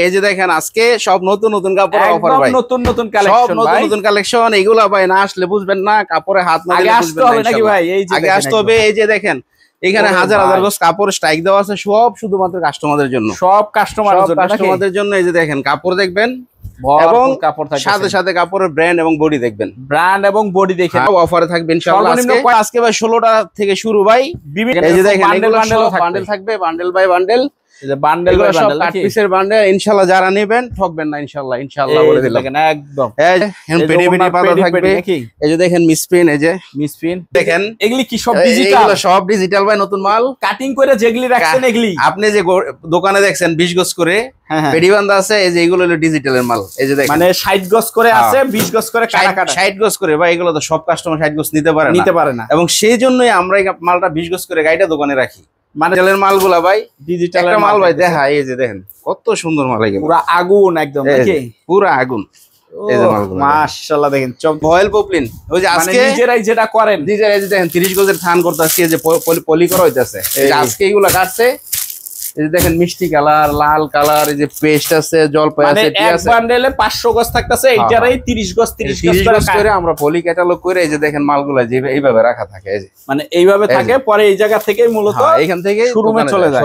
এই যে দেখেন আজকে সব নতুন নতুন কাপড় অফার ভাই, নতুন নতুন কালেকশন, সব নতুন নতুন কালেকশন। এগুলা ভাই না আসলে বুঝবেন না, কাপড়ে হাত না দিলে বুঝবেন না নাকি ভাই। আগে আসতে হবে। এই যে দেখেন এখানে হাজার হাজার গজ কাপড় স্ট্রাইক দেওয়া আছে, সব শুধুমাত্র কাস্টমারদের জন্য, সব কাস্টমারদের জন্য। এই যে দেখেন কাপড় দেখবেন এবং সাথে সাথে কাপড়ের ব্র্যান্ড এবং বডি দেখবেন, দেখেন অফারে থাকবে ইনশাআল্লাহ। আজকে ভাই 16টা থেকে শুরু ভাই। এই যে দেখেন বান্ডেল থাকবে, বান্ডেল বাই বান্ডেল, ইনশাআল্লাহ যারা নেবেন ঠকবেন না ইনশাআল্লাহ, ইনশাআল্লাহ বলে দিলাম একদম। পেডি পাতা থাকবে। এই যে দেখেন মিসপিন, এই যে মিসপিন দেখেন, এগুলি কি সব ডিজিটাল? সব ডিজিটাল ভাই, নতুন মাল কাটিং করে যেগুলি রাখছেন এগুলি আপনি যে দোকানে দেখছেন 20 গজ করে পেডি বান্ধা আছে, এই যে এগুলো হলো ডিজিটালের মাল। এই যে দেখেন মানে 60 গজ করে আছে, 20 গজ করে কাটা, 60 গজ করে ভাই। এগুলো তো সব কাস্টমার 60 গজ নিতে পারে না, এবং সেই জন্যই আমরা এই মালটা 20 গজ করে গাড়িটা দোকানে রাখি। মানে তেলের মালগুলা ভাই ডিজিটালের মাল ভাই। দেখা এই যে দেখেন কত সুন্দর মাল, পুরো আগুন একদম, পুরো আগুন। এই যে মালগুলো মাশাআল্লাহ দেখেন ভয়েল পপলিন। ওই যে আজকে নিজেরাই যেটা করেন, নিজেরাই যে দেখেন 30 গজের থান করতেছে, এই যে পলি করা হইতাছে। এই যে আজকে এগুলা কাটছে। এই যে দেখেন মিষ্টি কালার, লাল কালার, এই যে পেস্ট আছে, জলপাই আছে, এক বান্ডেলে 500 গজ থাকতেছে, এইটারই 30 গজ করে আমরা পলি ক্যাটালগ করে এই যে দেখেন মালগুলা যে এইভাবে রাখা থাকে। এই যে মানে এইভাবে থাকে, পরে এই জায়গা থেকে মূলত এখান থেকে শোরুমে চলে যায়,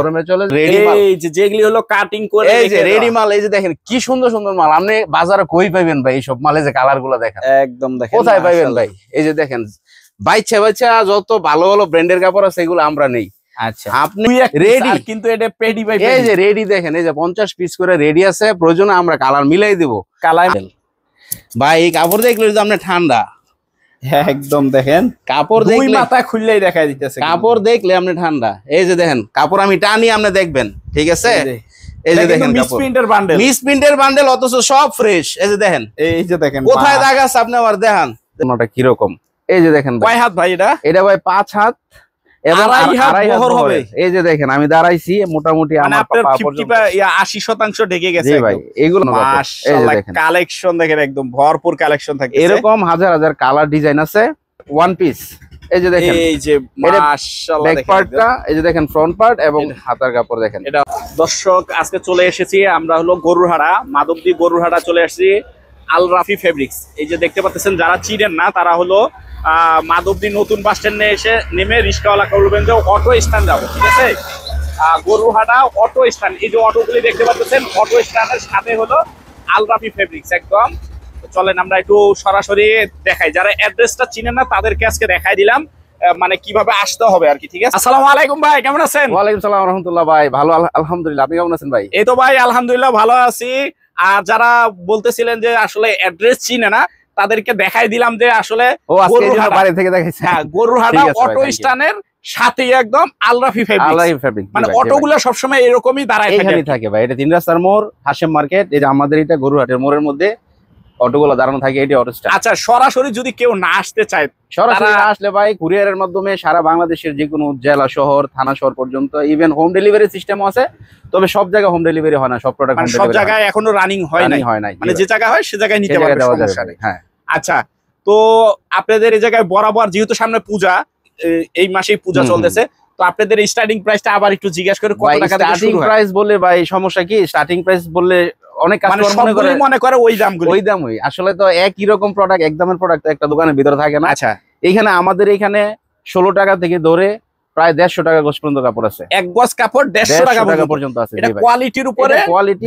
রেডি মাল। এই যে যেগুলি হলো কাটিং করে, এই যে রেডি মাল। এই যে দেখেন কি সুন্দর সুন্দর মাল, আপনি বাজারে কই পাইবেন ভাই এইসব মাল? এই যে কালার গুলা দেখেন একদম, দেখেন কোথায় পাইবেন ভাই? এই যে দেখেন বাইচা বাইচা যত ভালো ভালো ব্র্যান্ডের কাপড় আছে এগুলো আমরা নেই। আচ্ছা, আপনি রেডি, কিন্তু এটা পেডি বাই এই যে রেডি দেখেন, এই যে 50 পিস করে রেডি আছে, প্রয়োজনে আমরা কালার মিলাই দেব। কালার ভাই এই কাপড় দেখলে যদি আপনি ঠান্ডা একদম, দেখেন কাপড় দেখলে মাথা খুললেই দেখাই দিতেছে, কাপড় দেখলে আপনি ঠান্ডা। এই যে দেখেন কাপড় আমি টানি, আপনি দেখবেন, ঠিক আছে? এই যে দেখেন মিসপ্রিন্টের বান্ডেল, অথচ সব ফ্রেশ। এই যে দেখেন, এই যে দেখেন কোথায় দাগ আছে আপনি আবার দেখান কোনটা কি রকম। এই যে দেখেন কয় হাত ভাই এটা? এটা ভাই 5 হাত এবং 2.5 হাত হবে। এই যে দেখেন আমি দাঁড়াইছি মোটামুটি আমার আপনার 80% ঢেকে গেছে ভাই। এগুলো মাশাআল্লাহ কালেকশন দেখেন, একদম ভরপুর কালেকশন থাকে। এরকম হাজার হাজার কালার ডিজাইন আছে। ওয়ান পিস এই যে দেখেন, এই যে মাশাআল্লাহ ব্যাক পার্টটা, এই যে দেখেন ফ্রন্ট পার্ট এবং হাতার কাপড় দেখেন। এটা দর্শক আজকে চলে এসেছি আমরা হলো গরুরহাটা, মাধবদী গরুরহাটা চলে এসেছি আল রাফি ফেব্রিক্স। এই যে দেখতে পাচ্ছেন, যারা চিনেন না তারা হলো মাধবদী নতুন বাস স্ট্যান্ডে এসে নেমে রিস্কাওয়ালা করবেন যে অটো স্ট্যান্ড যাবো, ঠিক আছে? গরুরহাটা অটো স্ট্যান্ড, এই যে অটোগুলি দেখতে পাচ্ছেন, অটো স্ট্যান্ডের সাথে হলো আল রাফি ফেব্রিক্স একদম। চলেন আমরা একটু সরাসরি দেখাই, যারা অ্যাড্রেসটা চিনেন না তাদেরকে আজকে দেখাই দিলাম মানে কিভাবে আসতে হবে আর কি, ঠিক আছে? আসসালামু আলাইকুম ভাই, কেমন আছেন? ওয়ালাইকুম সালাম ওয়া রাহমাতুল্লাহ। ভাই ভালো আলহামদুলিল্লাহ, আপনি কেমন আছেন ভাই? এই তো ভাই আলহামদুলিল্লাহ ভালো আছি। আর যারা বলতেছিলেন যে আসলে অ্যাড্রেস চিনে না, তাদেরকে দেখাই দিলাম যে আসলে বাড়ি থেকে দেখাইছি। হ্যাঁ, গরুরহাটা অটো স্ট্যান্ডের সাথেই একদম আল রাফি ফেব্রিক্স। মানে অটোগুলো সবসময় এরকমই দাঁড়ায় থাকে ভাই। এটা 3 রাস্তার মোড়, হাশেম মার্কেট। এই যে আমাদের এটা গরুরহাটের মোড়ের মধ্যে অটোগুলো দাঁড়ানো থাকে, এটি অটো স্ট্যান্ড। আচ্ছা, সরাসরি যদি কেউ না আসতে চায়, সরাসরি না আসলে ভাই কুরিয়ারের মাধ্যমে সারা বাংলাদেশের যে কোনো জেলা, শহর, থানা শহর পর্যন্ত, ইভেন হোম ডেলিভারি সিস্টেম আছে। তবে সব জায়গায় হোম ডেলিভারি হয় না, সব প্রোডাক্ট সব জায়গায় এখনো রানিং হয় নাই। মানে যে জায়গা হয় সে জায়গায় নিতে পারবে, সমস্যা নেই। হ্যাঁ, আচ্ছা, তো আপনাদের এই জায়গায় বরাবর যেহেতু সামনে পূজা, এই মাসেই পূজা চলতেছে, তো আপনাদের স্টার্টিং প্রাইসটা আবার একটু জিজ্ঞাসা করে কত টাকা থেকে শুরু হয়? প্রাইস বললে ভাই সমস্যা কি, স্টার্টিং প্রাইস বললে অনেক কাস্টমার মনে করে ওই দামগুলো, ওই দামই। আসলে তো একই রকম প্রোডাক্ট, এক দামের প্রোডাক্ট একটা দোকানের ভিতরে থাকে না। আচ্ছা, এইখানে আমাদের এখানে 16 টাকা থেকে ধরে প্রায় 150 টাকা গজ পর্যন্ত কাপড় আছে। এক গজ কাপড় 150 টাকা পর্যন্ত আছে। এটা কোয়ালিটির উপরে,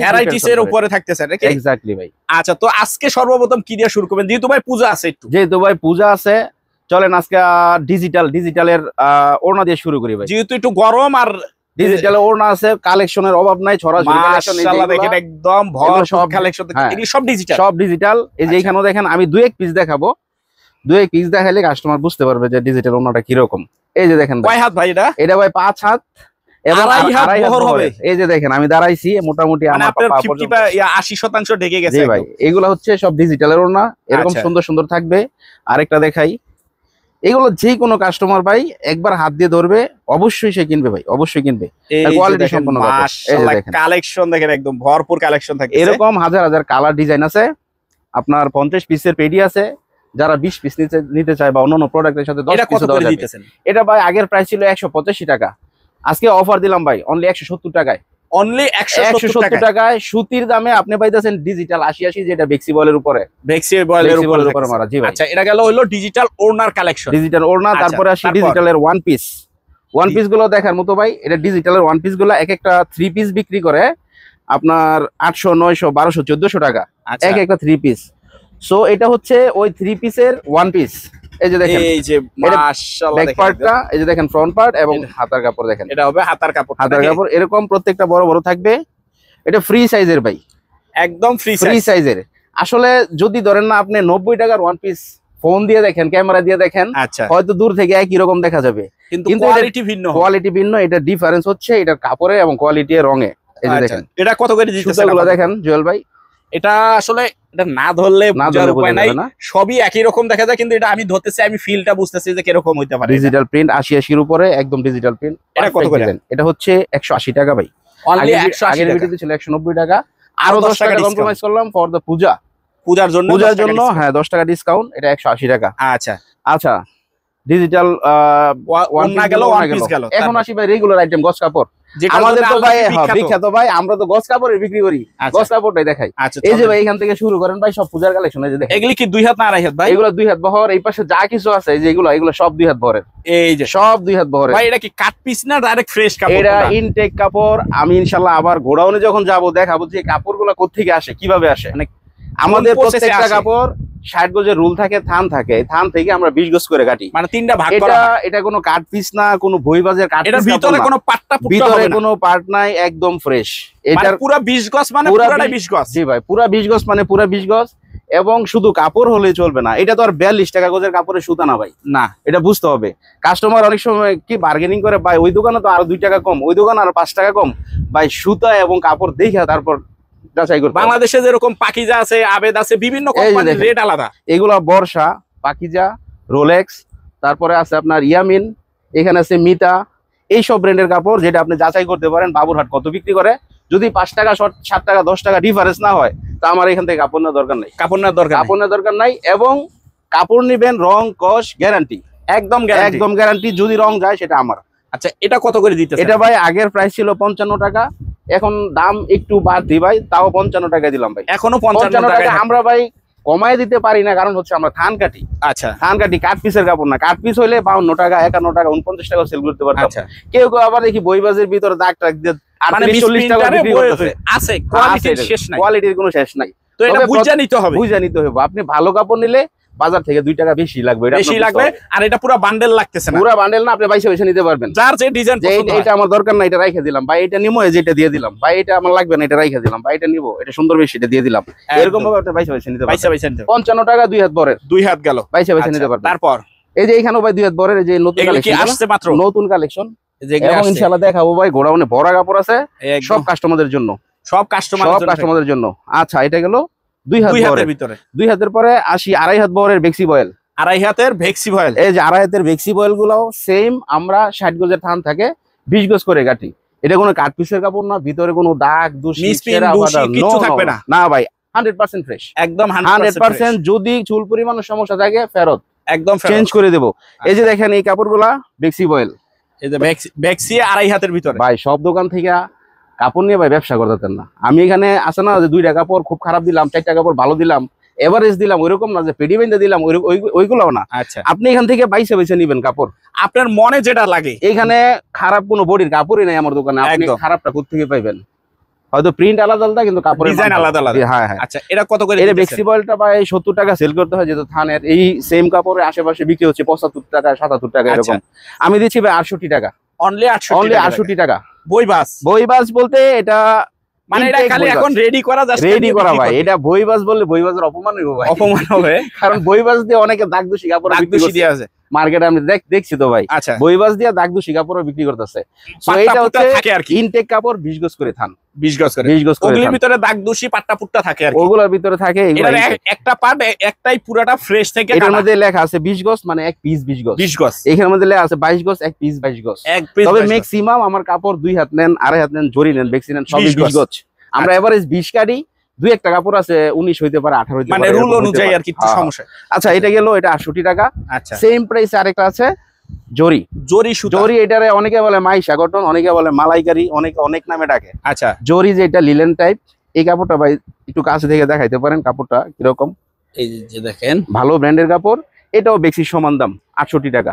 ভ্যারাইটিস এর উপরে থাকতেছে নাকি? এক্স্যাক্টলি ভাই। আচ্ছা, তো আজকে সর্বপ্রথম কি দিয়ে শুরু করবেন? যেহেতু ভাই পূজা আছে, যেহেতু ভাই পূজা আছে, চলেন আজকে ডিজিটালের ওড়না দিয়ে শুরু করি ভাই। যেহেতু একটু গরম আর ডিজিটালের ওড়না আছে, কালেকশনের অভাব নাই। মাশাআল্লাহ দেখেন একদম ভরপুর কালেকশন, এগুলো সব ডিজিটাল। এই যে এখানেও দেখেন আমি 2-1 পিস দেখাবো, 2-1 পিস দেখাইলে কাস্টমার বুঝতে পারবে যে ডিজিটাল ওড়নাটা কি রকম। এই যে দেখেন কয় হাত ভাই? এটা ভাই 5 হাত এবং 2.5 হাত হবে। এই যে দেখেন আমি দাঁড়াইছি মোটামুটি আমার 80% ঢেকে গেছে ভাই। এগুলো হচ্ছে সব ডিজিটালের ওড়না, এরকম সুন্দর সুন্দর থাকবে। আরেকটা দেখাই, এগুলো যে কোনো কাস্টমার ভাই একবার হাত দিয়ে ধরবে, অবশ্যই সে কিনবে ভাই, অবশ্যই কিনবে। কোয়ালিটি সম্পন্ন কালেকশন দেখেন, একদম ভরপুর কালেকশন থাকে। এরকম হাজার হাজার কালার ডিজাইন আছে। আপনার 50 পিসের পেডি আছে, যারা 20 পিস নিতে চায় বা অন্যান্য প্রোডাক্টের সাথে 10 পিস দেওয়া যাবে। এটা ভাই আগের প্রাইস ছিল 185 টাকা, আজকে অফার দিলাম ভাই অনলি 170 টাকায়। অনলি 170 170 টাকায় সুতির দামে আপনি পাইতেছেন ডিজিটাল 80 যেটা বেক্সি বয়েলের উপরে ভেক্সি বয়েলের উপরে মারা। জি ভাই, আচ্ছা এটা গেল হলো ডিজিটাল ওড়নার কালেকশন, ডিজিটাল ওড়না। আচ্ছা, তারপরে আসি তারপর? ডিজিটালের ওয়ান পিস গুলো দেখার মতো ভাই। এটা ডিজিটালের ওয়ান পিস গুলো এক একটা 3 পিস বিক্রি করে আপনার 800 900 1200 1400 টাকা আচ্ছা এক একটা 3 পিস। সো এটা হচ্ছে ওই 3 পিসের ওয়ান পিস। এই যে দেখেন এই যে এটা মাশাআল্লাহ ব্যাক দেখেন পার্টটা, এই যে দেখেন ফ্রন্ট পার্ট এবং হাতার কাপড় দেখেন। এটা হবে হাতার কাপড়, হাতার কাপড় এরকম প্রত্যেকটা বড় বড় থাকবে। এটা ফ্রি সাইজের ভাই, একদম ফ্রি ফ্রি সাইজ। সাইজের। আসলে যদি ধরেন না আপনি 90 টাকার ওয়ান পিস ফোন দিয়ে দেখেন, ক্যামেরা দিয়ে দেখেন, আচ্ছা হয়তো দূর থেকে একই রকম দেখা যাবে, কিন্তু কিন্তু কোয়ালিটি ভিন্ন হবে। কোয়ালিটি ভিন্ন। এটা ডিফারেন্স হচ্ছে এটার কাপড়ে এবং কোয়ালিটি এর রঙে। এই যে আচ্ছা, দেখেন এটা কত করে দিতেছেন সুতাগুলো আপনারা? দেখেন জুয়েল ভাই, এটা আসলে এটা না ধরলে না বোঝার ধরলে উপায় বোঝা নাই, যাবে না। সবই একই রকম দেখা যায়, কিন্তু এটা আমি ধরতেছি, আমি ফিলটা বুঝতেছি যে কিরকম হইতে পারে। ডিজিটাল প্রিন্ট 80 এর উপরে একদম ডিজিটাল প্রিন্ট। এটা কত করে? এটা হচ্ছে 180 টাকা ভাই। অনলি আগের 180 টাকা। ভিডিওতে ছিল 190 টাকা, আরো 10 টাকা discount। কম্প্রোমাইজ করলাম ফর দ্য পূজা। পূজার জন্য পূজার 10 টাকা জন্য discount। হ্যাঁ 10 টাকা ডিসকাউন্ট। এটা 180 টাকা। আচ্ছা আচ্ছা, ডিজিটাল ওড়না গেল, ওয়ান পিস গেল। এখন আসি ভাই রেগুলার আইটেম গস কাপড়। যেটা আমাদের তো ভাই বিখ্যাত। বিখ্যাত ভাই, আমরা তো গস কাপড়ের বিক্রি করি, আচ্ছা। গস কাপড়টাই দেখাই। আচ্ছা এই যে ভাই এখান থেকে শুরু করেন ভাই, সব পূজার কালেকশন। এই যে দেখেন এগুলি কি 2 হাত না 2.5 হাত ভাই? এগুলো 2 হাত বহর। এই পাশে যা কিছু আছে এই যে এগুলো সব 2 হাত বহরের, এই যে সব 2 হাত বহরের। ভাই এটা কি কাট পিস না ডাইরেক্ট ফ্রেশ কাপড়? এটা ইনটেক কাপড়। আমি ইনশাল্লাহ আবার গোডাউনে যখন যাব দেখাবো যে কাপড়গুলো কোত্থেকে আসে, কিভাবে আসে। মানে আমাদের কোন process এ প্রত্যেকটা আসে? কাপড় 60 গজের রুল থাকে, থান থাকে, এই থান থেকে আমরা 20 গজ করে কাটি। মানে 3টা ভাগ এটা করা হয়। এটা কোনো কাট পিস না, কোনো বইবাজের কাট এটার পিস ভিতরে কোনো পাট্টা পুট্টা ভিতরে হবে না, কোনো পার্ট নাই, একদম ফ্রেশ। মানে এটার পুরো 20 গজ, মানে পুরা পুরোটাই 20 20 গজ। জি ভাই, পুরা 20 গজ মানে পুরা 20 গজ। এবং শুধু কাপড় হলেই চলবে না, এটা তো আর 42 টাকা গজের কাপড়ের সুতা না ভাই, না এটা বুঝতে হবে। কাস্টমার অনেক সময় কি বার্গেনিং করে, ভাই ওই দোকানে তো আরো 2 টাকা কম, ওই দোকানে আরো 5 টাকা কম। ভাই সুতা এবং কাপড় দেখে তারপর যাচাই করতে হবে। বাংলাদেশে যেরকম পাকিজা আছে, আবেদ আছে, বিভিন্ন কোম্পানির দেখেন। রেট আলাদা। এগুলা বর্ষা, পাকিজা, রোলেক্স, তারপরে আছে আপনার ইয়ামিন, এখানে আছে মিতা, এইসব ব্র্যান্ডের কাপড়, যেটা আপনি যাচাই করতে পারেন বাবুরহাট কত বিক্রি করে। যদি 5 টাকা 7 টাকা 10 টাকা ডিফারেন্স না হয়, তা আমার এখান থেকে কাপড় নেওয়ার দরকার নাই, কাপড় নেওয়ার দরকার নেই। কাপড় নেওয়ার দরকার নাই। এবং কাপড় নিবেন রং কস গ্যারান্টি, একদম গ্যারান্টি। একদম গ্যারান্টি। যদি রং যায় সেটা আমার। আচ্ছা এটা কত করে দিতেছেন? এটা ভাই আগের প্রাইস ছিল 55 টাকা, এখন দাম একটু বাড়তি ভাই, তাও 55 টাকা দিলাম ভাই। এখনো 55 55 টাকা টাকা। আমরা ভাই কমায় দিতে পারি না, কারণ হচ্ছে আমরা থান কাটি। আচ্ছা থান কাটি, কাঠ পিসের কাপড় না। কাঠ পিস হইলে 52 টাকা 51 টাকা 49 টাকা সেল করতে পারতাম। আচ্ছা কেউ কেউ আবার দেখি বইবাজের ভিতরে দাগ টাগ দিয়ে মানে 40 টাকা বিক্রি করতেছে। আছে, কোয়ালিটির শেষ নাই। কোয়ালিটির কোনো শেষ নাই। তো এটা তবে বুঝে নিতে হবে, বুঝে নিতে হবে। আপনি ভালো কাপড় নিলে বাজার থেকে 2 টাকা বেশি লাগবে, এটা বেশি লাগবে। আর এটা পুরো বান্ডেল লাগতেছে না, পুরো বান্ডেল না, আপনি বাইসে বাইসে নিতে পারবেন। যার যে ডিজাইন যে পছন্দ হয়। এটা আমার দরকার না, এটা রাইখে দিলাম ভাই, এটা নিমো, যেটা দিয়ে দিলাম ভাই, এটা আমার লাগবে না, এটা রাইখে দিলাম ভাই, এটা নিবো, এটা সুন্দর বেশি, এটা দিয়ে দিলাম। এরকম ভাবে আপনি বাইসে বাইসে নিতে পারবেন। পয়সা পয়সা নিতে হবে। 55 টাকা 2 হাত বরের, 2 হাত গেল, বাইসে বাইসে আচ্ছা, নিতে পারবেন। তারপর এই যে এখানেও ভাই 2 হাত বরের, এই যে নতুন এগুলো কি কালেকশন, আসছে মাত্র? নতুন কালেকশন। যেগুলো এবং আসছে ইনশাআল্লাহ দেখাবো ভাই, গোডাউনে ভরা কাপড় আছে একদম সব কাস্টমারদের জন্য, সব কাস্টমার সব কাস্টমারদের জন্য। আচ্ছা এটা গেল 2 হাত 2 হাতের বরের। ভিতরে। 2 হাতের পরে আসি 2.5 হাত বরের বেক্সি বয়েল। 2.5 হাতের ভেক্সি ভয়েল। এই যে 2.5 হাতের বেক্সি বয়েল গুলাও সেম, আমরা 60 গজের থান থাকে 20 গজ করে কাটি। এটা কোনো কাট পিসের কাপড় না, ভিতরে কোনো দাগ দূষি মিসপিন, ছেঁড়া দূষি ফাটা, কিচ্ছু no, থাকবে no, না। না ভাই, 100% ফ্রেশ, একদম 100%। যদি চুল পরিমাণের সমস্যা থাকে ফেরত, একদম চেঞ্জ করে দেবো। এই যে দেখেন এই কাপড়গুলা বেক্সি বয়েল এই যে ভেক্সি 2.5 হাতের ভিতরে। ভাই, সব দোকান থেকে কাপড় নিয়ে ভাই ব্যবসা করতেন না। আমি এখানে আছে না যে 2টা কাপড় খুব খারাপ দিলাম, 4টা কাপড় ভালো দিলাম, এভারেজ দিলাম, ওইরকম না যে পেডি বেঁধে দিলাম, ওইগুলোও না। আচ্ছা আপনি এখান থেকে বাইসে বাইসে নিবেন কাপড়, আপনার মনে যেটা লাগে। এখানে খারাপ কোনো বডির কাপড়ই নাই আমার দোকানে। আপনি একদম। খারাপটা কোত্থেকে পাইবেন? হয়তো প্রিন্ট আলাদা আলাদা, কিন্তু কাপড়ের ডিজাইন আলাদা আলাদা। হ্যাঁ হ্যাঁ। আচ্ছা এটা কত করে এটা দিতেছেন? বেক্সি বয়েলটা ভাই 70 টাকা সেল করতে হয়, যেহেতু থানের এই সেম কাপড়ের আশেপাশে বিক্রি হচ্ছে 75 টাকা 77 টাকা এরকম। আমি দিচ্ছি ভাই 68 টাকা, অনলি 68 অনলি টাকা। 68 টাকা। বই বাস বইবাস বলতে এটা মানে এটা intake খালি বইবাস। এখন রেডি করা, জাস্ট রেডি করা ভাই। এটা বইবাস বললে বইবাসের অপমান হইব ভাই, অপমান হবে। কারণ বইবাস দিয়ে অনেকে দাগদুষি কাপড় দাগ বিক্রি দূষি করছে দিয়ে আছে। মার্কেটে, আমি দেখছি তো ভাই, আচ্ছা বইবাস দিয়ে দাগদুষি কাপড় বিক্রি করতেছে। সো পাট্টা এটা পুট্টা হচ্ছে থাকে আর কি, ইনটেক কাপড় 20 গজ করে থান, 20 গজ করে। 20 গজ করে ওগুলির থান। ভিতরে দাগ দূষি পাট্টা পুট্টা থাকে আর কি। ওগুলোর ভিতরে থাকে এগুলো এটার intake। একটা পার্ট একটাই পুরাটা ফ্রেশ থেকে এটার কাটা। মধ্যে লেখা আছে 20 গজ মানে এক পিস 20 গজ। 20 গজ এখানের মধ্যে লেখা আছে 22 গজ এক পিস 22 গজ। এক পিস। তবে ম্যাক্সিমাম আমার কাপড় 2 হাত নেন, 2.5 হাত নেন, জরি নেন, বেক্সি নেন, সবই 20 20 গজ। আমরা আচ্ছা। এভারেজ 20 কাটি, 2-1টা কাপড় আছে 19 হইতে পারে, 18 হইতে পারে, মানে রুল এরকম হইতে অনুযায়ী পারে। আর কি, একটু হ্যাঁ। সমস্যা। আচ্ছা এটা গেল, এটা 68 টাকা। আচ্ছা সেম প্রাইস আরেকটা আছে জরি জরি সুতা। জরি, এটারে অনেকে বলে মাইশা কটন, অনেকে বলে মালাইকারি, অনেকে অনেক নামে ডাকে। আচ্ছা, জরি যে এটা লিলেন টাইপ, এই কাপড়টা ভাই একটু কাছে থেকে দেখাইতে পারেন কাপড়টা কিরকম। এই যে দেখেন ভালো ব্র্যান্ডের কাপড়। এটাও বেক্সির সমান দাম 68 টাকা,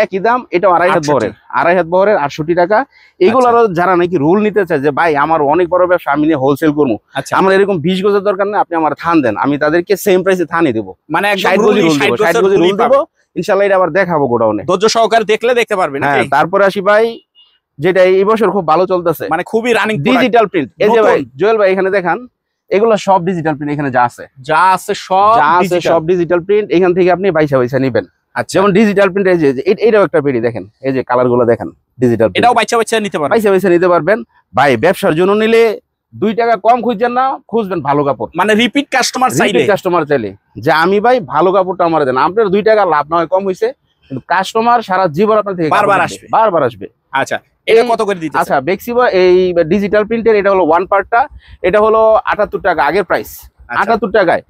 একই দাম। এটাও 2.5 হাত 68 বহরের, 2.5 হাত বহরের 68 টাকা। এগুলোরও যারা নাকি রুল নিতে চায় যে ভাই আমার অনেক বড় ব্যবসা, আমি নিয়ে হোলসেল করবো, আচ্ছা, আমার এরকম 20 গজের দরকার নেই, আপনি আমার থান দেন, আমি তাদেরকে সেম প্রাইসে থানই দেবো, মানে 60 গজি রুল দেবো, 60 গজি রুল দেবো ইনশাল্লাহ। এটা আবার দেখাবো গোডাউনে, ধৈর্য সহকারে দেখলে দেখতে পারবেন। হ্যাঁ। তারপরে আসি ভাই, যেটা এই বছর খুব ভালো চলতেছে, মানে খুবই রানিং ডিজিটাল প্রিন্ট। এই যে ভাই জুয়েল ভাই এখানে দেখান, এগুলো সব ডিজিটাল প্রিন্ট, এখানে যা আছে সব ডিজিটাল প্রিন্ট। এখান থেকে আপনি বাইসা নিবেন। আচ্ছা, যেমন ডিজিটাল প্রিন্ট, এই যে এটাও একটা পেডি দেখেন, এই যে কালার গুলো দেখেন, ডিজিটাল এটাও বাইচা নিতে পারবেন, বাইসা নিতে পারবেন। ভাই ব্যবসার জন্য নিলে 2 টাকা কম খুঁজছেন না, খুঁজবেন ভালো কাপড়, মানে রিপিট কাস্টমার চাইলে যে আমি ভাই ভালো কাপড়টা আমার দেন, আপনার 2 টাকা লাভ না হয় কম হয়েছে, কিন্তু কাস্টমার সারা জীবন আপনার থেকে বারবার আসবে। আচ্ছা, এটা কত করে দিতে? আচ্ছা, বেক্সিবা এই ডিজিটাল প্রিন্টের এটা হলো 1 পার্টটা, এটা হলো 78 টাকা, আগের প্রাইস 78 টাকায়।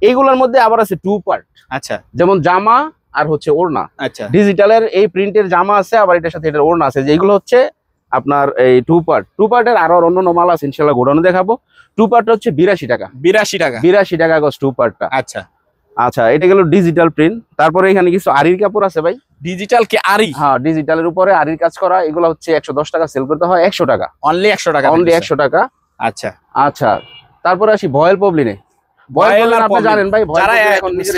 এইগুলোর মধ্যে আবার আছে 2 পার্ট। আচ্ছা, যেমন জামা আর হচ্ছে ওড়না। আচ্ছা, ডিজিটালের এই প্রিন্টের জামা আছে, আবার এটার সাথে এটার ওড়না আছে, যেগুলো হচ্ছে আপনার এই 2 পার্টের আরো অন্য মাল আছে ইনশাআল্লাহ গোডাউনে দেখাবো। 2 পার্ট হচ্ছে 82 টাকা, 82 টাকা গজ 2 পার্টটা। আচ্ছা আচ্ছা, এটা গেল ডিজিটাল প্রিন্ট। তারপরে এখানে কিছু আরির কাপড় আছে ভাই, ডিজিটাল কি আরি? হ্যাঁ, ডিজিটালের উপরে আরির কাজ করা, এগুলো হচ্ছে 110 টাকা সেল করতে হয়, 100 টাকা অনলি, 100 টাকা, অনলি 100 টাকা। আচ্ছা আচ্ছা, তারপরে আসি ভয়েল পবলিনে। ভয়েল আপনি জানেন ভাই, যারা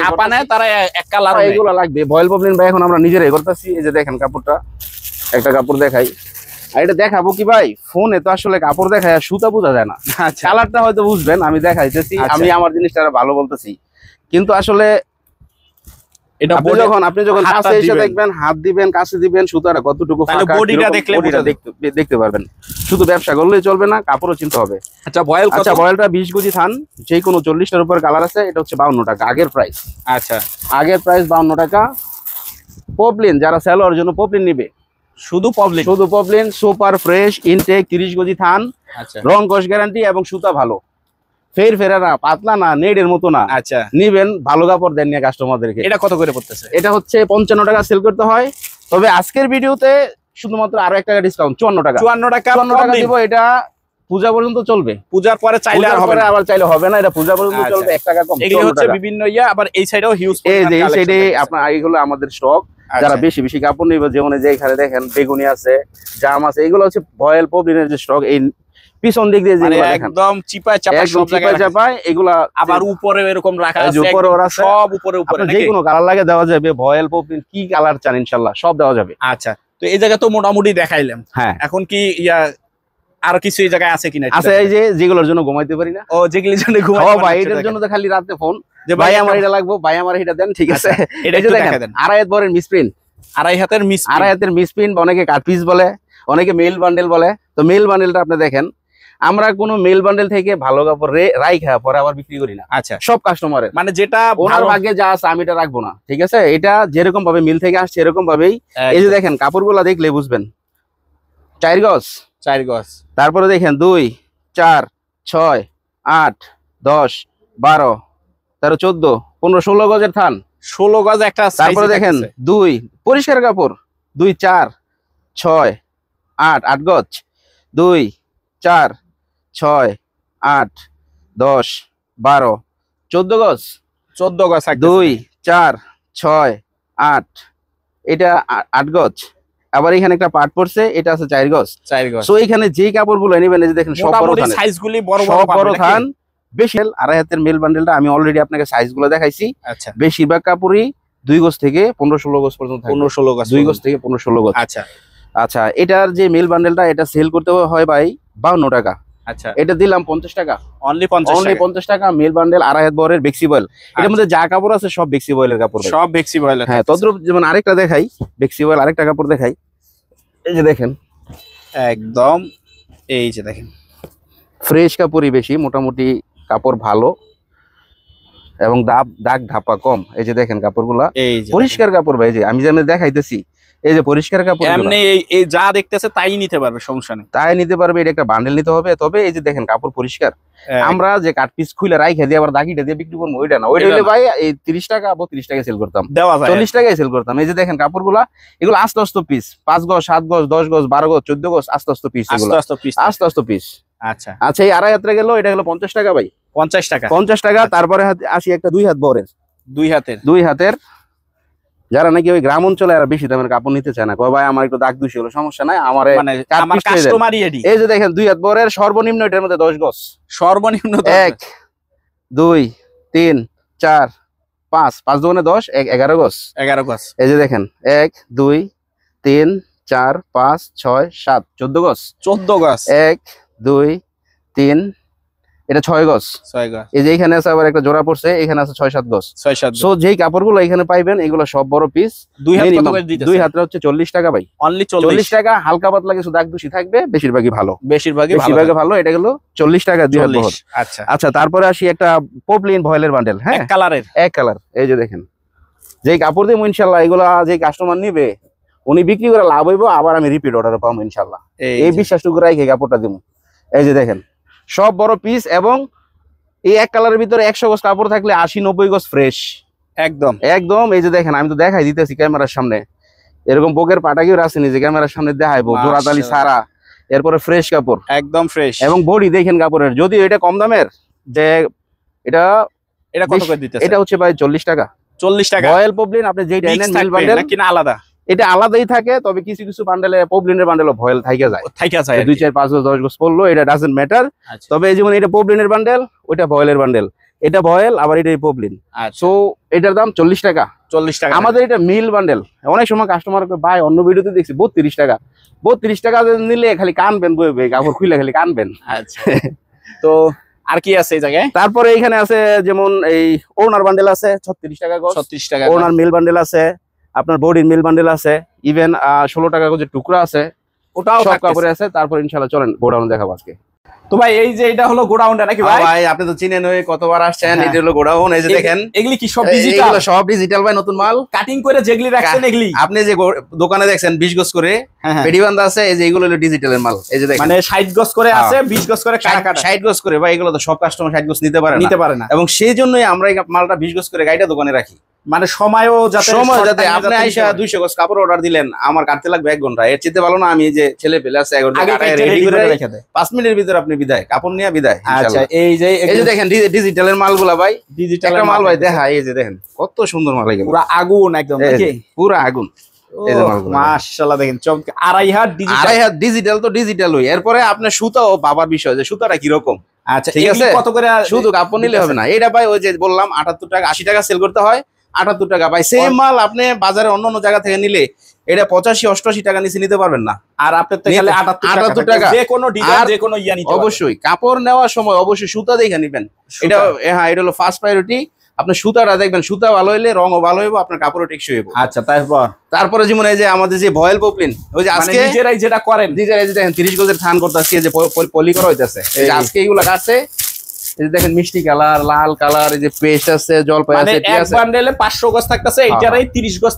ছাপা নেয় তারা এক কালার এগুলো লাগবে। ভয়েল পবলিন ভাই এখন আমরা নিজেরাই করতেছি। এই যে দেখেন কাপড়টা, একটা কাপড় দেখাই, আর এটা দেখাবো কি ভাই, ফোনে তো আসলে কাপড় দেখায় সুতা বোঝা যায় না, কালারটা হয়তো বুঝবেন, আমি দেখাইতেছি, আমি আমার জিনিসটা ভালো বলতেছি, কিন্তু আসলে এটা আপনি যখন কাছে এসে দেখবেন, হাত দিবেন, কাছে দিবেন, সুতাটা কতটুকু ফাঁকা, বডিটা দেখতে পারবেন। শুধু ব্যবসা করলেই চলবে না, কাপড়ও চিনতে হবে। আচ্ছা, ভয়েলটা 20 গজি থান, যে কোনো 40টার উপর কালার আছে, এটা হচ্ছে 52 টাকা, আগের প্রাইস। আচ্ছা, আগের প্রাইস 52 টাকা। পপলিন, যারা সেলোয়ার জন্য পপলিন নিবে, শুধু পপলিন সুপার ফ্রেশ ইনটেক 30 গজি থান, রং কস গ্যারান্টি, এবং সুতা ভালো, ফেরা না, পাতলা না, নেডের মতো না। আচ্ছা, নিবেন, ভালো কাপড় দেন নিয়ে কাস্টমারদেরকে। এটা কত করে পড়তেছে? এটা হচ্ছে 55 টাকা সেল করতে হয়, তবে আজকের ভিডিওতে শুধুমাত্র আরো 1 টাকা ডিসকাউন্ট, 54 টাকা দিব। এটা পূজা পর্যন্ত চলবে, পূজার পরে চাইলে আর হবে না, আবার চাইলে হবে না, এটা পূজা পর্যন্ত চলবে, 1 টাকা কম। এগুলো হচ্ছে বিভিন্ন আবার এই সাইডেও হিউজ, এই যে এই সাইডে আপনার এইগুলো আমাদের স্টক। যারা বেশি কাপড় নিবে, যেমন যে এখানে দেখেন বেগুনি আছে, জাম আছে, এগুলো হচ্ছে ভয়েল পবলিনের যে স্টক। এই পিছন দিক দিয়ে যেগুলো দেখেন একদম চিপায় চাপায়, এগুলা আবার উপরে এরকম রাখা আছে, সব উপরে যে কোনো কালার লাগে দেওয়া যাবে। ভয়েল পবলিন কি কালার চান ইনশাআল্লাহ সব দেওয়া যাবে। আচ্ছা, তো এই জায়গা তো মোটামুটি দেখাইলাম। হ্যাঁ, এখন কি আর কিছু এই জায়গায় আছে কিনা? আছে, এই যে যেগুলোর জন্য ঘুমাইতে পারি না, যেগুলোর জন্য ভাই, এটার জন্য তো খালি রাতে ফোন যে ভাই আমার এটা লাগবে, ভাই আমার এটা দেন, ঠিক আছে। এটা দেখেন 2.5 বরের মিসপ্রিন্ট, 2.5 হাতের মিসপ্রিন্ট, অনেকে কাট পিস বলে, অনেকে মেল বান্ডেল বলে। তো মেল বান্ডেলটা আপনি দেখেন, আমরা কোনো মেল বান্ডেল থেকে ভালো কাপড় রাইখা পরে আবার বিক্রি করি না। আচ্ছা, সব কাস্টমারের, মানে যেটা ওনার ভাগ্যে যা আছে আমি এটা রাখবো না, ঠিক আছে। এটা যেরকম ভাবে মিল থেকে আসছে এরকম ভাবেই। এই যে দেখেন কাপড়গুলা দেখলে বুঝবেন, 4 গজ। তারপরে দেখেন 2, 4, 6, 8, 10, 12, 13, 14, 15, 16 গজের থান, 16 গজ একটা। তারপরে দেখেন 2 পরিষ্কার কাপড়, 2, 4, 6, 8 গজ, 2, 4, 6, 8, 10, 12, 14 গজ, 2, 4, 6, 8, এটা 8 গজ। আবার এখানে একটা পার্ট পড়ছে, এটা আছে 4 গজ। সো এখানে যে কাপড়গুলো নেবেন, এই যে দেখেন সব বড় থান, সাইজগুলি বড় থান। বেশি 2.5 হাতের মেল বান্ডেলটা আমি অলরেডি আপনাকে সাইজগুলো দেখাইছি। আচ্ছা, বেশিরভাগ কাপড়ই 2 গজ থেকে 15-16 গজ পর্যন্ত, 15-16 গজ, 2 গজ থেকে 15-16 গজ। আচ্ছা আচ্ছা, এটার যে মেল বান্ডেলটা, এটা সেল করতে হয় ভাই 52 টাকা। আচ্ছা, এটা দিলাম 50 টাকা, অনলি 50 টাকা। মেল বান্ডেল 2.5 হাত বরের বেক্সি বয়েল, এটার মধ্যে যা কাপড় আছে সব বেক্সি বয়েলের কাপড়, সব বেক্সি বয়েল। হ্যাঁ, তদ্রুপ যেমন আরেকটা দেখাই, বেক্সি বয়েল আরেকটা কাপড় দেখাই। এই যে দেখেন একদম, এই যে দেখেন ফ্রেশ কাপড়ই বেশি, মোটামুটি কাপড় ভালো এবং দাগ ধাপা কম। এই যে দেখেন কাপড়গুলা পরিষ্কার কাপড় ভাই, যে আমি যেমন দেখাইতেছি এই যে পরিষ্কার কাপড় এমনি এই যা দেখতেছে তাই নিতে পারবে, সমস্যা নেই। তাই নিতে পারবে, এটা একটা বান্ডেল নিতে হবে। তবে এই যে দেখেন কাপড় পরিষ্কার, আমরা যে কাট পিস খুলে রাইখে দিয়ে আবার দাগিটা দিয়ে বিক্রি করবো ওইটা না। ওইটা হলে ভাই এই 30 টাকা 32 টাকা সেল করতাম, দেওয়া যায় 40 টাকায় সেল করতাম। এই যে দেখেন কাপড়গুলা, এগুলো আস্তে আস্তে পিস, 5 গজ 7 গজ 10 গজ 12 গজ 14 গজ আস্তে আস্তে পিস, এগুলো আস্তে আস্তে পিস। আচ্ছা আচ্ছা, এই আড়াই হাতে গেল, এটা হলো 50 টাকা ভাই, 50 টাকা 50 টাকা। তারপরে আসি একটা 2 হাত বরের, 2 হাতের যারা নাকি ওই গ্রাম অঞ্চলে আর বেশি দামের কাপড় নিতে চায় না, কয় ভাই আমার একটু দাগ দুষি হলো সমস্যা নাই, আমার মানে আমার কাস্টমারই এডি। এই যে দেখেন 2 হাত বরের সর্বনিম্ন এটার মধ্যে 10 গজ, সর্বনিম্ন 1 2 3 4 5, 5 দুগুণে 10, 11 গজ, 11 গজ। এই যে দেখেন 1 2 3 4 5 6 7 14 গজ, 14 গজ, 1 2 3, এটা 6 গজ, 6 গজ। এই যে এখানে আছে আবার একটা জোড়া পড়ছে, এখানে আছে 6 7 গজ, 6 7। সো যেই কাপড়গুলো এখানে পাইবেন এগুলো সব বড় পিস। 2 হাত কত করে দিতেছে? 2 হাতটা হচ্ছে 40 টাকা ভাই, অনলি 40 টাকা। হালকা পাতলা কিছু দাগ দুষি থাকবে, বেশিরভাগই ভালো, বেশিরভাগই ভালো। এটা গেলো 40 টাকা 2 হাত বহর। আচ্ছা আচ্ছা, তারপরে আসি একটা পপলিন ভয়েলের বান্ডেল, হ্যাঁ এক কালারের, এক কালার। এই যে দেখেন যেই কাপড় দিয়ে ইনশাআল্লাহ এগুলা যে কাস্টমার নিবে উনি বিক্রি করে লাভ হইব, আবার আমি রিপিট অর্ডার পাবো ইনশাআল্লাহ, এই বিশ্বাসটুকু রাখি কাপড়টা দিব। এই যে দেখেন সব বড় পিস, এবং এই এক কালারের ভিতরে 100 গজ কাপড় থাকলে 80-90 গজ ফ্রেশ, একদম একদম। এই যে দেখেন আমি তো দেখাই দিতেছি ক্যামেরার সামনে, এরকম বুকের পাটাকিও আসেনি যে ক্যামেরার সামনে দেখাইবো, জোড়াতালি সারা, এরপরে ফ্রেশ কাপড়, একদম ফ্রেশ। এবং বডি দেখেন কাপড়ের, যদি এটা কম দামের, যে এটা কত করে দিতেছে? এটা হচ্ছে ভাই 40 টাকা, 40 টাকা। রয়্যাল পপলিন আপনি যেটা নেন মিল বান্ডেল নাকি না আলাদা? এটা আলাদাই থাকে, তবে কিছু কিছু বান্ডেলে পপলিনের বান্ডেলে ভয়েল থাইকা যায়, 2 4 5 গজ 10 গজ পড়লো, এটা ডাজন্ট ম্যাটার। তবে যেমন এটা পপলিনের বান্ডেল, ওইটা ভয়েলের বান্ডেল, এটা ভয়েল আবার এটা পপলিন, সো এটার দাম 40 টাকা। 40 টাকা আমাদের এটা মিল বান্ডেল। অনেক সময় কাস্টমার ভাই অন্য ভিডিওতে দেখছি 32 টাকা, 32 টাকা নিলে খালি কানবেন, বইবে কাপড় খুলে খালি কানবেন। আচ্ছা, তো আর কি আছে এই জায়গায়? তারপরে এখানে আছে যেমন এই ওনার বান্ডেল আছে 36 টাকা গজ, 36 টাকা ওনার মিল বান্ডেল আছে, আপনার বডির মিল বান্ডেল আছে, ইভেন 16 টাকা গজের টুকরা আছে, ওটাও সব কাপড়ে আছে। তারপর ইনশাআল্লাহ চলেন গোডাউন দেখাবো আজকে। তো ভাই এই যে এটা হলো গোডাউনটা নাকি ভাই? ভাই আপনি তো চিনেন, ওই কতবার আসছেন, এটা হলো গোডাউন। এই যে দেখেন এগুলি কি সব ডিজিটাল? এগুলো সব ডিজিটাল ভাই, নতুন মাল কাটিং করে যেগুলি রাখছেন এগুলি আপনি যে দোকানে দেখছেন 20 গজ করে পেডি বান্ধা আছে, এই যে এগুলো হলো ডিজিটালের মাল। এই যে দেখেন মানে 60 গজ করে আছে, 20 গজ করে কাটা, 60 গজ করে ভাই। এগুলো তো সব কাস্টমার 60 গজ নিতে পারে না, এবং সেই জন্যই আমরা এই মালটা 20 গজ করে গাইটা দোকানে রাখি। মানে সময়ও যাতে আপনি আইসা 200 গজ কাপড় অর্ডার দিলেন, আমার কাটতে লাগবে 1 ঘন্টা, এর চেয়ে ভালো না আমি যে ছেলে পেলে আছে 1 ঘন্টা রেডি করে রেখে দেয়, 5 মিনিটের ভিতরে আপনি বিদায়, কাপড় নিয়ে বিদায়। আচ্ছা, এই যে দেখেন ডিজিটালের মালগুলা ভাই, ডিজিটালের মাল ভাই দেখা, এই যে দেখেন কত সুন্দর মাল, এগুলো পুরো আগুন একদম, পুরো আগুন। এই যে মালগুলো মাশাআল্লাহ দেখেন চমৎকার, 2.5 হাত ডিজিটাল তো ডিজিটালই। এরপরে আপনার সুতাও বাবার বিষয়, যে সুতাটা কি রকম। আচ্ছা, ঠিক আছে, কত করে? শুধু কাপড় নিলে হবে না, এটা ভাই ওই যে বললাম 78 টাকা 80 টাকা সেল করতে হয়, 78 টাকা ভাই। সেম মাল আপনি বাজারে অন্য জায়গা থেকে নিলে এটা 85-88 টাকা নিচে নিতে পারবেন না, আর আপনার তো খালি 78 টাকা। যে কোনো ডিজাইন যে কোনো ইয়া নিতে অবশ্যই কাপড় নেওয়ার সময় অবশ্যই সুতা দেখে নেবেন। এটা হ্যাঁ, এটা হলো ফার্স্ট প্রায়োরিটি। আপনি সুতাটা দেখবেন, সুতা ভালো হইলে রঙও ভালো হইব, আপনার কাপড়ও টেকসই হইব। আচ্ছা, তারপরে যেমন এই যে আমাদের যে ভয়েল পপলিন, ওই যে আজকে নিজেরাই যেটা করেন, নিজেরাই যে দেখেন 30 গজের থান করতেছি, যে পলি করা হইতাছে, আজকে এগুলা কাটছে। এই যে দেখেন মিষ্টি কালার, লাল কালার, এই যে পেস্ট আছে, জলপাই আছে, এক বান্ডেলে 500 গজ থাকতেছে, এইটারই 30 গজ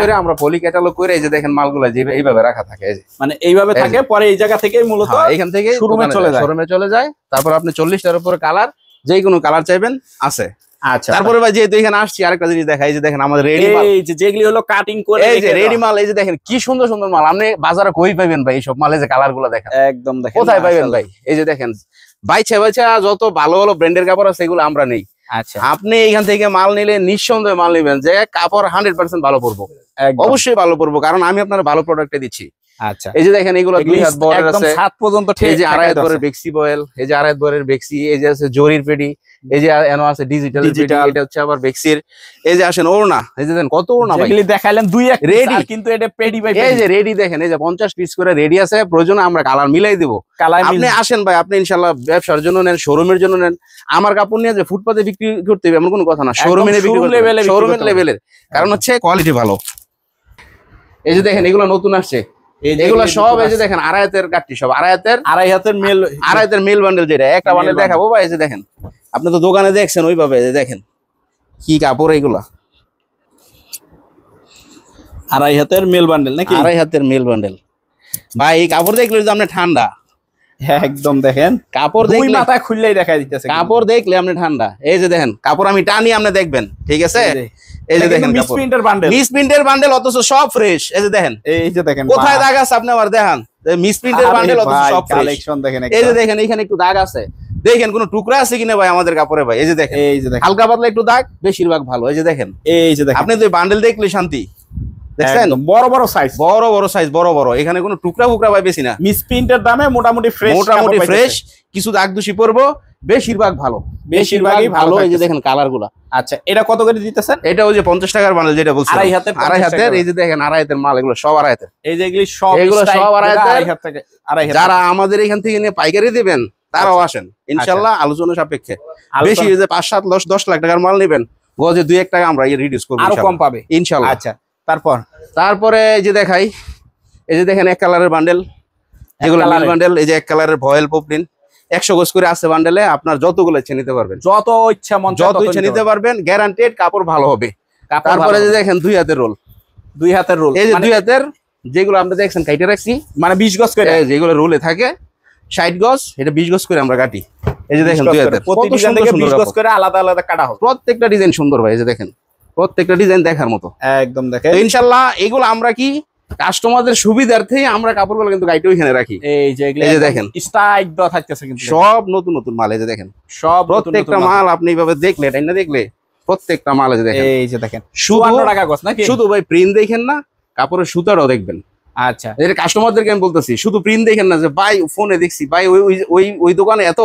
করে আমরা পলি ক্যাটালগ করে এই যে দেখেন মালগুলা যে এইভাবে রাখা থাকে, এই যে মানে এইভাবে থাকে, পরে এই জায়গা থেকে মূলত এখান থেকে শোরুমে চলে যায়। তারপর আপনি 40টার উপরে কালার, যে কোনো কালার চাইবেন আছে। আচ্ছা, তারপরে ভাই যেহেতু এখানে আসছি আরেকটা জিনিস দেখা, এই যে দেখেন আমাদের রেডি মাল, এই যে যেগুলি হলো কাটিং করে, এই যে রেডি মাল, এই যে দেখেন কি সুন্দর সুন্দর মাল। আপনি বাজারে কই পাইবেন ভাই এইসব মাল? এই যে কালার গুলো দেখেন, একদম দেখেন কোথায় পাইবেন ভাই? এই যে দেখেন বাইচা যত ভালো ভালো ব্র্যান্ডের কাপড় আছে এগুলো আমরা নেই। আচ্ছা, আপনি এখান থেকে মাল নিলে নিঃসন্দেহে মাল নেবেন যে কাপড় 100% ভালো পড়বো, অবশ্যই ভালো পড়বো, কারণ আমি আপনার ভালো প্রোডাক্টে দিচ্ছি। আচ্ছা, এই যে দেখেন এগুলো 2 হাত বড় আছে, 7 পর্যন্ত, এই যে 2.5 হাত বড়ের বেক্সি বয়েল, এই যে 2.5 হাত বড়ের বেক্সি, এই যে আছে জরির পেডি, এই যে এনো আছে ডিজিটাল, এটা হচ্ছে আবার বেক্সির। এই যে আসেন ওড়না, এই যে দেখেন কত ওড়না ভাই, এগুলি দেখাইলেন 2-1 রেডি, কিন্তু এটা পেডি বাই পেডি। এই যে রেডি দেখেন, এই যে 50 পিস করে রেডি আছে, প্রয়োজনে আমরা কালার মিলাই দেব। আপনি আসেন ভাই, আপনি ইনশাআল্লাহ ব্যবসার জন্য নেন, শোরুমের জন্য নেন, আমার কাপড় নিয়ে যে ফুটপাতে বিক্রি করতে হবে এমন কোনো কথা না, শোরুমে বিক্রি করতে হবে, শোরুমের লেভেলের, কারণ হচ্ছে কোয়ালিটি ভালো। এই যে দেখেন এগুলো নতুন আসছে, এগুলো সব এই যে দেখেন 2.5 হাতের কাটটি, সব 2.5 হাতের মেল বান্ডেল, যেটা একটা বান্ডেল দেখাবো ভাই। এই যে দেখেন আপনি তো দোকানে দেখছেন ওইভাবে, দেখেন কি কাপড় এগুলা, আড়াই হাতের মেল বান্ডেল নাকি? আড়াই হাতের মেল বান্ডেল। ভাই এই কাপড় দেখলে যে আপনি ঠান্ডা, হ্যাঁ একদম দেখেন কাপড় দুই দেখলে, মাথা খুললেই দেখা দিতেছে। কাপড় দেখলে আপনি ঠান্ডা। এই যে দেখেন কাপড় আমি টানি আপনি দেখবেন, ঠিক আছে? এই যে দেখেন মিস প্রিন্টের বান্ডেল, মিস প্রিন্টের বান্ডেল, অথচ সব ফ্রেশ। এই যে দেখেন, এই যে দেখেন কোথায় দাগ আছে আপনি আবার দেখান। মিস প্রিন্টের বান্ডেল, অথচ সব ফ্রেশ। কালেকশন দেখেন, এই যে দেখেন এখানে একটু দাগ আছে, দেখেন কোনো টুকরা আছে কিনা ভাই আমাদের কাপড়ে ভাই। এই যে দেখেন, এই যে দেখেন হালকা পাতলা একটু দাগ, বেশিরভাগ ভালো। এই যে দেখেন, এই যে দেখেন আপনি তো বান্ডেল দেখলে শান্তি। দেখছেন একদম বড় বড় সাইজ, বড় বড় সাইজ, বড় বড়, এখানে কোনো টুকরা ফুকরা ভাই বেশি না। মিস প্রিন্টের দামে মোটামুটি ফ্রেশ, মোটামুটি ফ্রেশ, কিছু দাগ দূষি পড়বো, বেশিরভাগ ভালো, বেশিরভাগই ভালো। এই যে দেখেন কালার গুলা। আচ্ছা এটা কত করে দিতেছেন? এটা ওই যে 50 টাকার বান্ডেল যেটা বলছি, আড়াই হাতের, আড়াই হাতের। এই যে দেখেন আড়াই হাতের মাল, এগুলো সব আড়াই হাতের। এই যে এগুলি সব এগুলো সব আড়াই হাতের। আড়াই হাত থেকে আড়াই হাত। যারা আমাদের এখান থেকে নিয়ে পাইকারি দিবেন তারাও আসেন ইনশাল্লাহ, আলোচনা সাপেক্ষে। বেশি যে 5-7-10 লাখ টাকার মাল নেবেন, গজে 2-1 টাকা আমরা রিডিউস করবো, আরো কম পাবে ইনশাল্লাহ। আচ্ছা তারপরে এই যে দেখাই, এই যে দেখেন এক কালারের বান্ডেল, যেগুলো মিল বান্ডেল। এই যে এক কালারের ভয়েল পপলিন 100 গজ করে আছে বান্ডেলে, আপনার যতগুলো ইচ্ছে নিতে পারবেন, যত ইচ্ছা মন চায় যত ইচ্ছে নিতে পারবেন, গ্যারান্টেড কাপড় ভালো হবে। তারপরে তারপরে যে দেখেন 2 হাতের রোল, 2 হাতের রোল, এই যে 2 হাতের যেগুলো আপনি দেখছেন কাইটে রাখছি, মানে 20 গজ করে, যেগুলো রোলে থাকে 60 গজ, এটা 20 গজ করে আমরা কাটি। এই যে দেখেন 2 হাতের, প্রতি ডিজাইন থেকে 20 গজ করে আলাদা আলাদা কাটা হবে, প্রত্যেকটা ডিজাইন সুন্দর ভাই। এই যে দেখেন প্রত্যেকটা ডিজাইন দেখার মতো একদম দেখেন। তো ইনশাআল্লাহ এগুলো আমরা কি কাস্টমারদের সুবিধার্থে আমরা কাপড়গুলো কিন্তু গাইটে ওইখানে রাখি। এই যে এই যে দেখেন স্টাইল দেওয়া থাকতেছে, কিন্তু সব নতুন নতুন মাল। এই যে দেখেন সব প্রত্যেকটা মাল আপনি এইভাবে দেখলে, তাই না, দেখলে প্রত্যেকটা মাল এই যে দেখেন, এই যে দেখেন 54 টাকা গজ নাকি? শুধু ভাই প্রিন্ট দেখেন না, কাপড়ের সুতাটাও দেখবেন। আচ্ছা এটা কাস্টমারদেরকে আমি বলতেছি, শুধু প্রিন্ট দেখেন না যে ভাই ফোনে দেখছি ভাই ওই দোকানে এত,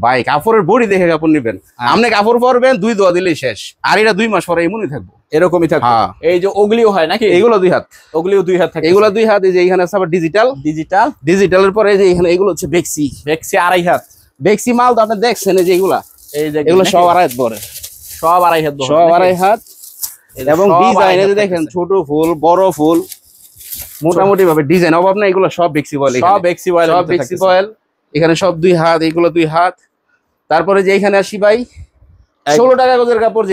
ভাই কাপড়ের বডি দেখে কাপড় নিবেন। আপনি কাপড় পরবেন 2 দোয়া দিলেই শেষ, আর এটা 2 মাস পরে এমনই থাকবো, এরকমই থাকবে। হ্যাঁ। এই যে ওগুলিও হয় নাকি? এগুলো 2 হাত, ওগুলিও 2 হাত থাকে, এগুলো 2 হাত। এই যে এখানে আছে আবার ডিজিটাল, ডিজিটালের পরে এই যে এখানে এগুলো হচ্ছে বেক্সি, আড়াই হাত। বেক্সি মাল তো আপনি দেখছেন, এই যে এগুলা, এই যে এগুলো সব আড়াই হাত পরে, সব আড়াই হাত, সব আড়াই হাত। এবং ডিজাইন এই যে দেখেন, ছোট ফুল, বড় ফুল, মোটামুটি ভাবে ডিজাইন অভাব না। এগুলো সব বেক্সি বয়েল, সব বেক্সি বয়েল, সব বেক্সি বয়েল। এখানে সব 2 হাত, এগুলো 2 হাত। তারপরে যে এখানে আসি ভাই 16 টাকা গজের কাপড়,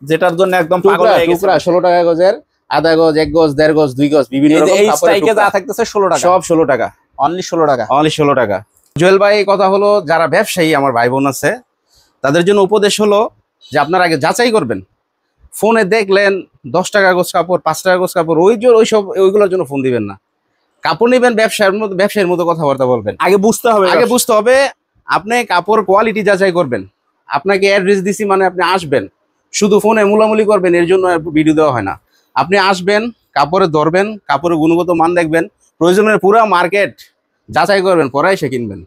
যেটার জন্য একদম পাগল হয়ে গেছে। 16 টাকা গজের, আধা গজ, 1 গজ, 1.5 গজ, 2 গজ, বিভিন্ন রকম এই কাপড়ের স্ট্রাইকে টুকরা। যা থাকতেছে 16 টাকা, সব 16 টাকা, অনলি 16 টাকা, অনলি 16 টাকা। জুয়েল ভাই কথা হলো, যারা ব্যবসায়ী আমার ভাই বোন আছে তাদের জন্য উপদেশ হলো যে আপনারা আগে যাচাই করবেন। ফোনে দেখলেন 10 টাকা গজ কাপড়, 5 টাকা গজ কাপড়, ওইগুলোর জন্য ফোন দিবেন না। কাপড় নেবেন, ব্যবসায়ের মতো কথাবার্তা বলবেন। আগে বুঝতে হবে, আপনি কাপড় কোয়ালিটি যাচাই করবেন। আপনাকে অ্যাড্রেস দিছি মানে আপনি আসবেন, শুধু ফোনে মুলামুলি করবেন এর জন্য ভিডিও দেওয়া হয় না। আপনি আসবেন, কাপড়ে ধরবেন, কাপড়ের গুণগত মান দেখবেন, প্রয়োজনের পুরো মার্কেট যাচাই করবেন, পরে এসে কিনবেন।